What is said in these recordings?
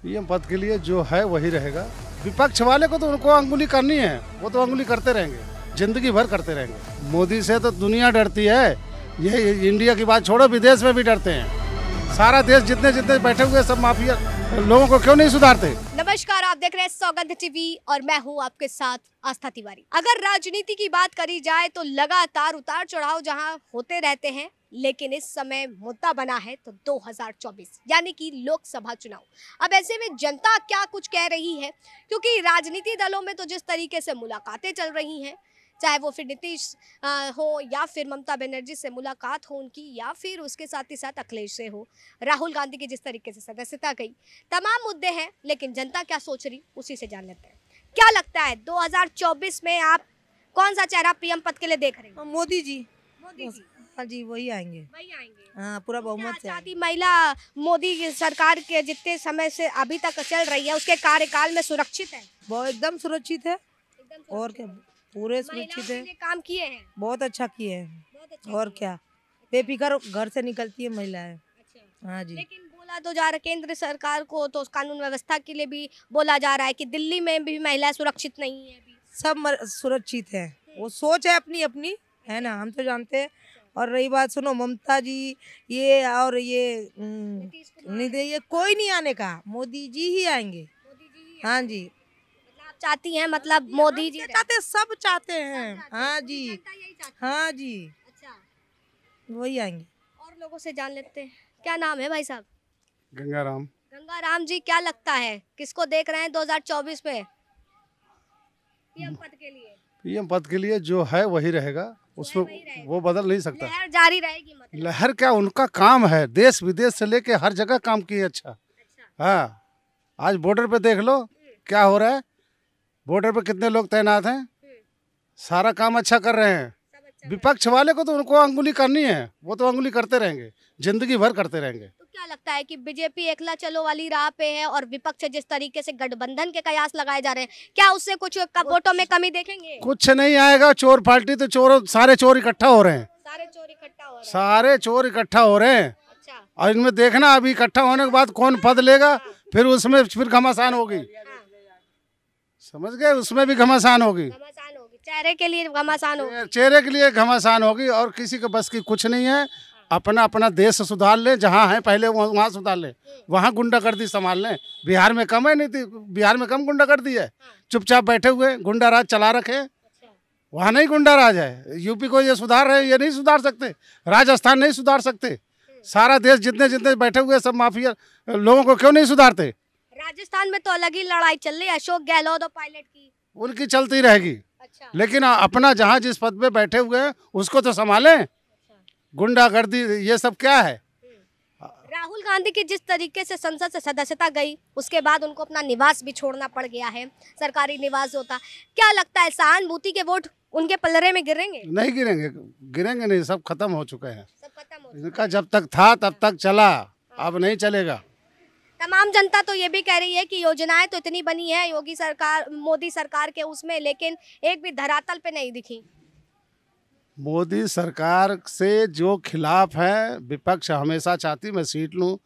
PM पद के लिए जो है वही रहेगा। विपक्ष वाले को तो उनको अंगुली करनी है, वो तो अंगुली करते रहेंगे, जिंदगी भर करते रहेंगे। मोदी से तो दुनिया डरती है। ये इंडिया की बात छोड़ो, विदेश में भी डरते हैं। सारा देश जितने जितने बैठे हुए सब माफिया लोगों को क्यों नहीं सुधारते। नमस्कार, आप देख रहे हैं सौगंध टीवी और मैं हूं आपके साथ आस्था तिवारी। अगर राजनीति की बात करी जाए तो लगातार उतार चढ़ाव जहां होते रहते हैं, लेकिन इस समय मुद्दा बना है तो 2024 यानी कि लोकसभा चुनाव। अब ऐसे में जनता क्या कुछ कह रही है, क्योंकि राजनीति दलों में तो जिस तरीके से मुलाकातें चल रही हैं, चाहे वो फिर नीतीश हो या फिर ममता बनर्जी से मुलाकात हो उनकी, या फिर उसके साथ ही साथ अखिलेश से हो, राहुल गांधी की जिस तरीके से सदस्यता गई, तमाम मुद्दे हैं। लेकिन जनता क्या सोच रही उसी से जान लेते हैं। क्या लगता है 2024 में आप कौन सा चेहरा पीएम पद के लिए देख रहे हैं? मोदी जी। मोदी जी हाँ जी, वही आएंगे। वही आएंगे। हाँ, पूरा क्या बहुमत से चाहती महिला मोदी की सरकार के जितने समय से अभी तक चल रही है उसके कार्यकाल में सुरक्षित है? बहुत एकदम सुरक्षित है। एकदम और क्या, पूरे सुरक्षित है। काम किए हैं, बहुत अच्छा किए हैं। बहुत अच्छा और किए क्या, बेफिक्र घर से निकलती है महिलाएं। हैं। अच्छा। हाँ जी। लेकिन बोला तो जा रहा है केंद्र सरकार को तो कानून व्यवस्था के लिए भी बोला जा रहा है कि दिल्ली में भी महिलाएं सुरक्षित नहीं है अभी। सब सुरक्षित है। वो सोच है अपनी अपनी, है ना, हम तो जानते हैं। और रही बात, सुनो, ममता जी ये और ये ये कोई नहीं आने का, मोदी जी ही आएंगे। हाँ जी। मतलब आप चाहती हैं, मतलब मोदी जी क्या चाहते हैं? सब चाहते हैं। हाँ जी, जनता यही चाहती है। हाँ जी, अच्छा, वही आएंगे। और लोगों से जान लेते हैं। क्या नाम है भाई साहब? गंगाराम। गंगाराम जी, क्या लगता है किसको देख रहे हैं 2024 में पीएम पद के लिए? पीएम पद के लिए जो है वही रहेगा, उसमें वो बदल नहीं सकता। लहर जारी रहेगी मतलब? लहर क्या, उनका काम है, देश विदेश से लेके हर जगह काम किए। अच्छा अच्छा। हाँ, आज बॉर्डर पे देख लो क्या हो रहा है। बॉर्डर पे कितने लोग तैनात हैं, सारा काम अच्छा कर रहे हैं। सब अच्छा। विपक्ष वाले को तो उनको अंगुली करनी है, वो तो अंगुली करते रहेंगे, जिंदगी भर करते रहेंगे। तो क्या लगता है कि बीजेपी एकला चलो वाली राह पे है और विपक्ष जिस तरीके से गठबंधन के कयास लगाए जा रहे हैं, क्या उससे कुछ वोटों में कमी देखेंगे? कुछ नहीं आएगा। चोर पार्टी तो चोर, सारे चोर इकट्ठा हो रहे हैं, सारे चोर इकट्ठा हो रहे हैं। सारे चोर इकट्ठा हो रहे हैं। अच्छा। और इनमें देखना अभी इकट्ठा होने के बाद कौन पद लेगा, फिर उसमें फिर घमासान होगी। हाँ, समझ गए, उसमें भी घमासान होगी। घमासान होगी, चेहरे के लिए घमासान होगी। चेहरे के लिए घमासान होगी। और किसी के बस की कुछ नहीं है। अपना अपना देश सुधार ले, जहाँ है पहले वहाँ सुधार ले, वहाँ गुंडागर्दी संभाल लें। बिहार में कम है, नहीं थी बिहार में कम गुंडागर्दी है। चुपचाप बैठे हुए गुंडा राज चला रखे, वहाँ नहीं गुंडा राज है। यूपी को ये सुधार रहे, ये नहीं सुधार सकते। राजस्थान नहीं सुधार सकते। सारा देश जितने जितने बैठे हुए सब माफिया लोगों को क्यों नहीं सुधारते। राजस्थान में तो अलग ही लड़ाई चल रही है, अशोक गहलोत और पायलट की। उनकी चलती रहेगी। अच्छा। लेकिन अपना जहाँ जिस पद पे बैठे हुए हैं उसको तो संभालें। गुंडागर्दी ये सब क्या है। राहुल गांधी की जिस तरीके से संसद से सदस्यता गई, उसके बाद उनको अपना निवास भी छोड़ना पड़ गया है, सरकारी निवास होता। क्या लगता है सहानुभूति के वोट उनके पल्ले में गिरेंगे? नहीं गिरेंगे, गिरेंगे नहीं, सब खत्म हो चुके हैं। सब खत्म हो इनका जब तक था तब तक चला, अब नहीं चलेगा। तमाम जनता तो ये भी कह रही है कि योजनाएं तो इतनी बनी है योगी सरकार, मोदी सरकार के उसमें, लेकिन एक भी धरातल पे नहीं दिखी। मोदी सरकार से जो खिलाफ है, विपक्ष हमेशा चाहती मैं सीट लूं,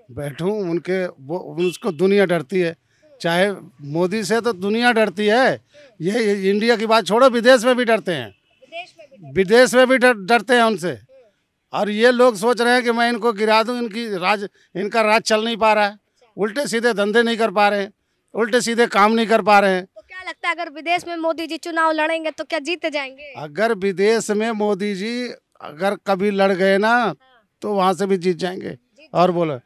बैठूं, उनके वो उसको दुनिया डरती है। चाहे मोदी से तो दुनिया डरती है। ये इंडिया की बात छोड़ो, विदेश में भी डरते हैं, विदेश में भी डरते हैं उनसे। और ये लोग सोच रहे हैं कि मैं इनको गिरा दूं, इनका राज चल नहीं पा रहा है, उल्टे सीधे धंधे नहीं कर पा रहे हैं, उल्टे सीधे काम नहीं कर पा रहे हैं। तो क्या लगता है अगर विदेश में मोदी जी चुनाव लड़ेंगे तो क्या जीत जाएंगे? अगर विदेश में मोदी जी अगर कभी लड़ गए ना तो वहां से भी जीत जाएंगे। और बोलो,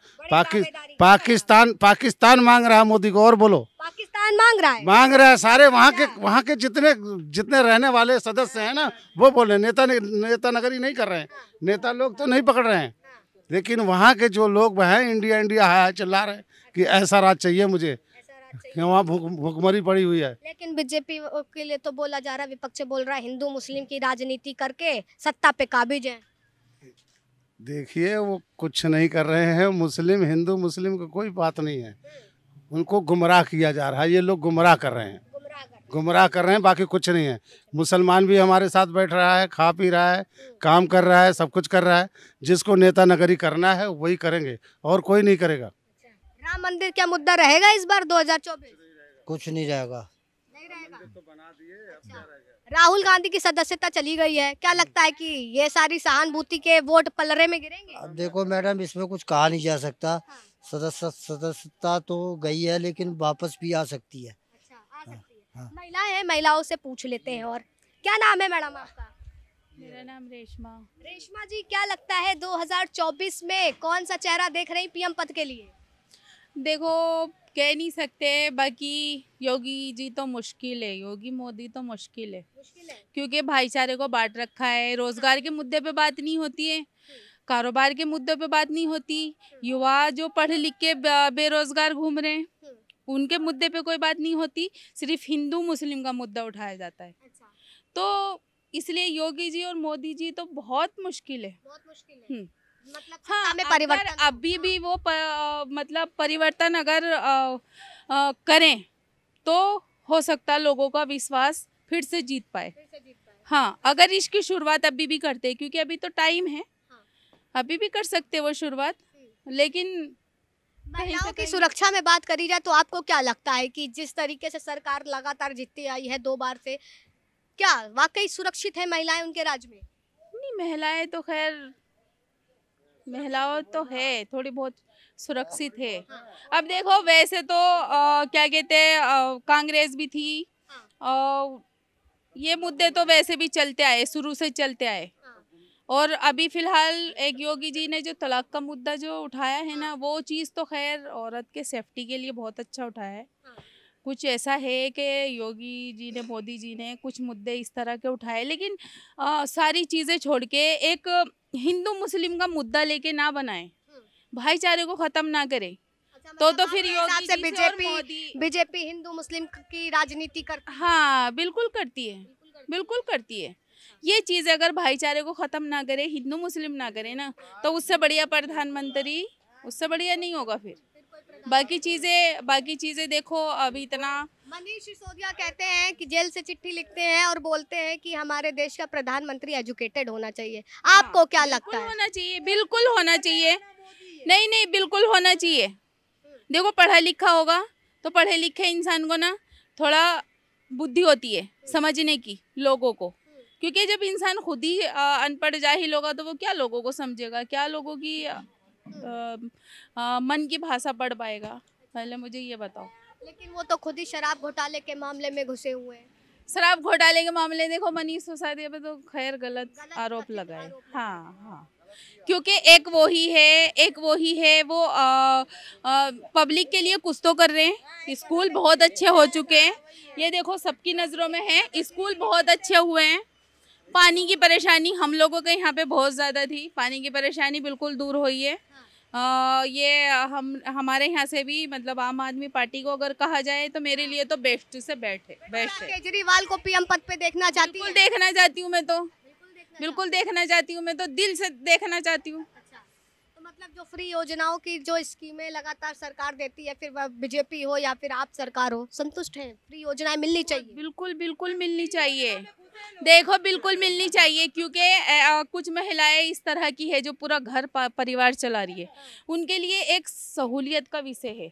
पाकिस्तान मांग रहा है मोदी को। और बोलो, पाकिस्तान मांग रहा है? मांग रहा है। सारे वहाँ के जितने रहने वाले सदस्य हैं ना, वो बोले नेता नगरी नहीं कर रहे हैं, नेता लोग तो नहीं पकड़ रहे हैं। लेकिन वहाँ के जो लोग हैं, इंडिया इंडिया है चिल्ला रहे हैं कि ऐसा राज चाहिए मुझे, वहाँ भूखमरी पड़ी हुई है। लेकिन बीजेपी के लिए तो बोला जा रहा है, विपक्ष बोल रहा है हिंदू मुस्लिम की राजनीति करके सत्ता पे काबिज है। देखिए, वो कुछ नहीं कर रहे हैं। मुस्लिम हिंदू मुस्लिम की कोई बात नहीं है, उनको गुमराह किया जा रहा है। ये लोग गुमराह कर रहे हैं, गुमराह कर रहे हैं, बाकी कुछ नहीं है। मुसलमान भी हमारे साथ बैठ रहा है, खा पी रहा है, काम कर रहा है, सब कुछ कर रहा है। जिसको नेता नगरी करना है वही करेंगे, और कोई नहीं करेगा। राम मंदिर क्या मुद्दा रहेगा इस बार 2024? कुछ नहीं रहेगा। नहीं रहेगा। राहुल गांधी की सदस्यता चली गई है, क्या लगता है कि ये सारी सहानुभूति के वोट पलड़े में गिरेंगे? अब देखो मैडम, इसमें कुछ कहा नहीं जा सकता। सदस्यता तो गई है लेकिन वापस भी आ सकती है। अच्छा, आ सकती है। हाँ। महिलाएं हैं, महिलाओं से पूछ लेते हैं। और क्या नाम है मैडम आपका? मेरा नाम रेशमा। रेशमा जी, क्या लगता है 2024 में कौन सा चेहरा देख रही पीएम पद के लिए? देखो, कह नहीं सकते, बाकी योगी जी तो मुश्किल है, योगी मोदी तो मुश्किल है, मुश्किल है। क्योंकि भाईचारे को बांट रखा है। रोजगार के मुद्दे पे बात नहीं होती है, कारोबार के मुद्दे पे बात नहीं होती, युवा जो पढ़ लिख के बेरोजगार घूम रहे हैं उनके मुद्दे पे कोई बात नहीं होती, सिर्फ हिंदू मुस्लिम का मुद्दा उठाया जाता है। अच्छा, तो इसलिए योगी जी और मोदी जी तो बहुत मुश्किल है। बहुत मुश्किल है। मतलब हाँ, सत्ता में अगर परिवर्तन अभी भी वो मतलब परिवर्तन अगर करें तो हो सकता है लोगों का विश्वास फिर से जीत पाए। फिर से जीत पाए। हाँ, अगर इसकी शुरुआत अभी भी करते, क्योंकि अभी तो टाइम है, हाँ। अभी भी कर सकते वो शुरुआत, लेकिन महिलाओं की सुरक्षा में बात करी जाए तो आपको क्या लगता है कि जिस तरीके से सरकार लगातार जीतती आई है 2 बार से, क्या वाकई सुरक्षित है महिलाएं उनके राज में? नहीं, महिलाएं तो खैर, महिलाओं तो है, थोड़ी बहुत सुरक्षित है। अब देखो, वैसे तो क्या कहते हैं, कांग्रेस भी थी, ये मुद्दे तो वैसे भी चलते आए, शुरू से चलते आए। और अभी फिलहाल एक योगी जी ने जो तलाक का मुद्दा जो उठाया है ना, वो चीज़ तो खैर औरत के सेफ्टी के लिए बहुत अच्छा उठाया है। कुछ ऐसा है कि योगी जी ने, मोदी जी ने कुछ मुद्दे इस तरह के उठाए, लेकिन सारी चीज़ें छोड़ के एक हिंदू मुस्लिम का मुद्दा लेके ना बनाए, भाईचारे को ख़त्म ना करे, तो फिर योगी जी से और मोदी। बीजेपी हिंदू मुस्लिम की राजनीति करती है। हाँ, बिल्कुल करती है, बिल्कुल करती है। ये चीज़ अगर भाईचारे को ख़त्म ना करे, हिंदू मुस्लिम ना करे ना, तो उससे बढ़िया प्रधानमंत्री, उससे बढ़िया नहीं होगा फिर। बाकी चीज़ें देखो, अभी इतना मनीष सिसोदिया कहते हैं कि जेल से चिट्ठी लिखते हैं और बोलते हैं कि हमारे देश का प्रधानमंत्री एजुकेटेड होना चाहिए। आपको क्या लगता है? होना चाहिए, बिल्कुल होना चाहिए। नहीं, बिल्कुल होना चाहिए। देखो, पढ़ा लिखा होगा तो पढ़े लिखे इंसान को ना थोड़ा बुद्धि होती है समझने की लोगों को, क्योंकि जब इंसान खुद ही अनपढ़ जाहिल होगा तो वो क्या लोगों को समझेगा, क्या लोगों की मन की भाषा पढ़ पाएगा? पहले मुझे ये बताओ। लेकिन वो तो खुद ही शराब घोटाले के मामले में घुसे हुए हैं। शराब घोटाले के मामले देखो, मनीष सिसोदिया पे तो खैर गलत आरोप लगाए। हाँ, क्योंकि एक वो ही है वो पब्लिक के लिए कुछ तो कर रहे हैं। स्कूल बहुत अच्छे हो चुके हैं, ये देखो सबकी नज़रों में है, स्कूल बहुत अच्छे हुए हैं। पानी की परेशानी हम लोगों के यहाँ पे बहुत ज़्यादा थी, पानी की परेशानी बिल्कुल दूर हुई है। ये हमारे यहाँ से भी, मतलब आम आदमी पार्टी को अगर कहा जाए तो मेरे लिए तो बेस्ट है। केजरीवाल को पीएम पद पे देखना चाहती बिल्कुल है? देखना चाहती हूँ मैं तो, बिल्कुल देखना चाहती हूँ मैं तो, दिल से देखना चाहती हूँ। अच्छा, तो मतलब जो फ्री योजनाओं की जो स्कीमें लगातार सरकार देती है, फिर वह बीजेपी हो या फिर आप सरकार हो, संतुष्ट हैं? फ्री योजनाएं मिलनी चाहिए? बिल्कुल मिलनी चाहिए। देखो, बिल्कुल मिलनी चाहिए, क्योंकि कुछ महिलाएं इस तरह की है जो पूरा घर परिवार चला रही है, उनके लिए एक सहूलियत का विषय है।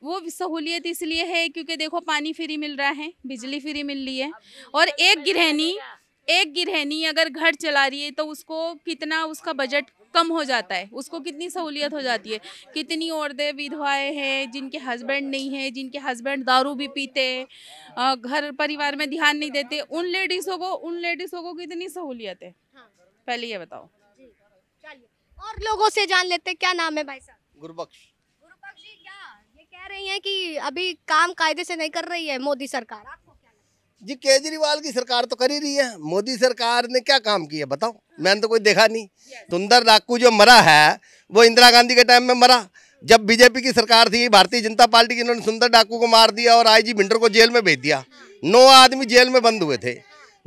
वो सहूलियत इसलिए है क्योंकि देखो, पानी फ्री मिल रहा है, बिजली फ्री मिल रही है, और एक गृहिणी अगर घर चला रही है तो उसको कितना, उसका बजट कम हो जाता है, उसको कितनी सहूलियत हो जाती है। कितनी औरतें विधवाएं हैं जिनके हस्बैंड नहीं है, जिनके हस्बैंड दारू भी पीते हैं, घर परिवार में ध्यान नहीं देते, उन लेडीज़ों को कितनी सहूलियत है, पहले ये बताओ। चलिए और लोगों से जान लेते हैं। क्या नाम है भाई साहब? गुरबख्श। गुरुबख्श जी, क्या ये कह रही हैं कि अभी काम कायदे से नहीं कर रही है मोदी सरकार? आपको क्या लगता है? जी, केजरीवाल की सरकार तो कर ही रही है, मोदी सरकार ने क्या काम किया बताओ? मैंने तो कोई देखा नहीं। सुंदर डाकू जो मरा है वो इंदिरा गांधी के टाइम में मरा, जब बीजेपी की सरकार थी, भारतीय जनता पार्टी की, इन्होंने सुंदर डाकू को मार दिया और आईजी भिंडर को जेल में भेज दिया। 9 आदमी जेल में बंद हुए थे,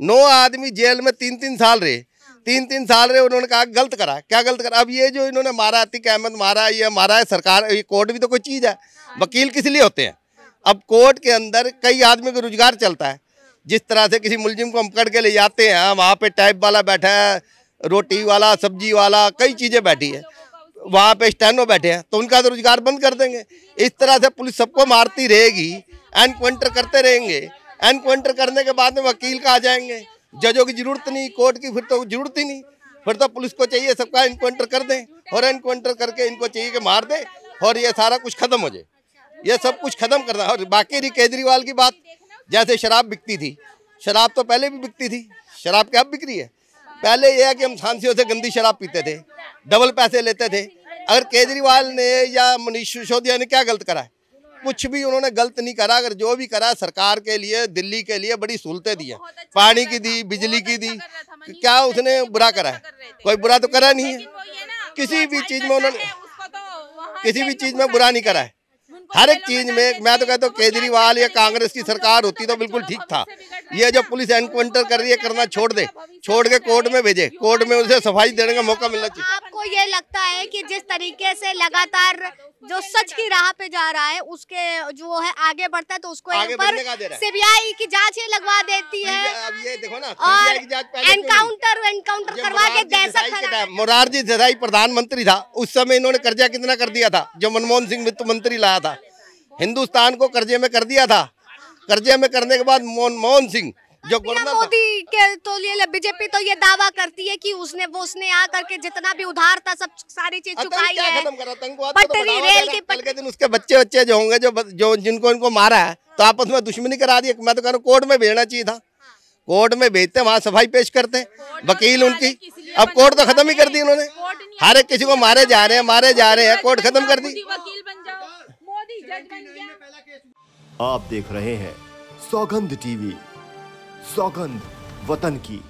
9 आदमी जेल में 3-3 साल रहे, 3-3 साल रहे। उन्होंने कहा गलत करा, क्या गलत करा? अब ये जो इन्होंने मारा, अतीक अहमद मारा, ये मारा है सरकार, ये कोर्ट भी तो कोई चीज़ है, वकील किस लिए होते हैं? अब कोर्ट के अंदर कई आदमी का रोजगार चलता है। जिस तरह से किसी मुलजिम को हम पकड़ के ले जाते हैं, वहाँ पे टैप वाला बैठा है, रोटी वाला, सब्जी वाला, कई चीज़ें बैठी है, वहाँ पे स्टैनो बैठे हैं तो उनका तो रोजगार बंद कर देंगे। इस तरह से पुलिस सबको मारती रहेगी, एनकाउंटर करते रहेंगे। एनकाउंटर करने के बाद में वकील का आ जाएंगे, जजों की जरूरत नहीं, कोर्ट की फिर तो जरूरत ही नहीं। फिर तो पुलिस को चाहिए सबका एनकाउंटर कर दें, और एनकाउंटर करके इनको चाहिए कि मार दें और ये सारा कुछ खत्म हो जाए। ये सब कुछ खत्म करना। और बाकी रही केजरीवाल की बात, जैसे शराब बिकती थी, शराब तो पहले भी बिकती थी, शराब क्या अब बिक रही है? पहले यह है कि हम सांसियों से गंदी शराब पीते थे, डबल पैसे लेते थे। अगर केजरीवाल ने या मनीष सिसोदिया ने क्या गलत करा है? कुछ भी उन्होंने गलत नहीं करा। अगर जो भी करा सरकार के लिए, दिल्ली के लिए बड़ी सहूलतें दी हैं, पानी की दी, बिजली की दी, क्या उसने बुरा करा है? कोई बुरा तो करा नहीं है। किसी भी चीज में उन्होंने किसी भी चीज में बुरा नहीं करा है। हर एक चीज में मैं तो कहता हूँ केजरीवाल या कांग्रेस की सरकार होती तो बिल्कुल ठीक था। ये जो पुलिस एनकाउंटर कर रही है करना छोड़ दे, छोड़ के कोर्ट में भेजे, कोर्ट में उसे सफाई देने का मौका मिलना चाहिए। आपको ये लगता है कि जिस तरीके से लगातार जो सच की राह पे जा रहा है उसके जो है आगे बढ़ता है तो उसको सीबीआई की जांच ही लगवा देती है? अब ये देखो ना, और एनकाउंटर करवा के दहशत। मोरारजी देसाई प्रधानमंत्री था, उस समय इन्होंने कर्जा कितना कर दिया था जो मनमोहन सिंह वित्त मंत्री लाया था। हिंदुस्तान को कर्जे में कर दिया था। कर्जे में करने के बाद मनमोहन सिंह जो गवर्नर मोदी के तो ये बीजेपी तो ये दावा करती है कि उसने आ करके जितना भी उधार था सब सारी चीज चुकाई है। पटरी रेल की कल के दिन उसके बच्चे जो होंगे जो जिनको इनको मारा है तो आपस में दुश्मनी करा दी। मैं तो कह रहा हूँ कोर्ट में भेजना चाहिए था, कोर्ट में भेजते, वहाँ सफाई पेश करते वकील उनकी। अब कोर्ट तो खत्म ही कर दी उन्होंने। हर एक किसी को मारे जा रहे हैं, कोर्ट खत्म कर दी। आप देख रहे हैं सौगंध टीवी, सौगंध वतन की।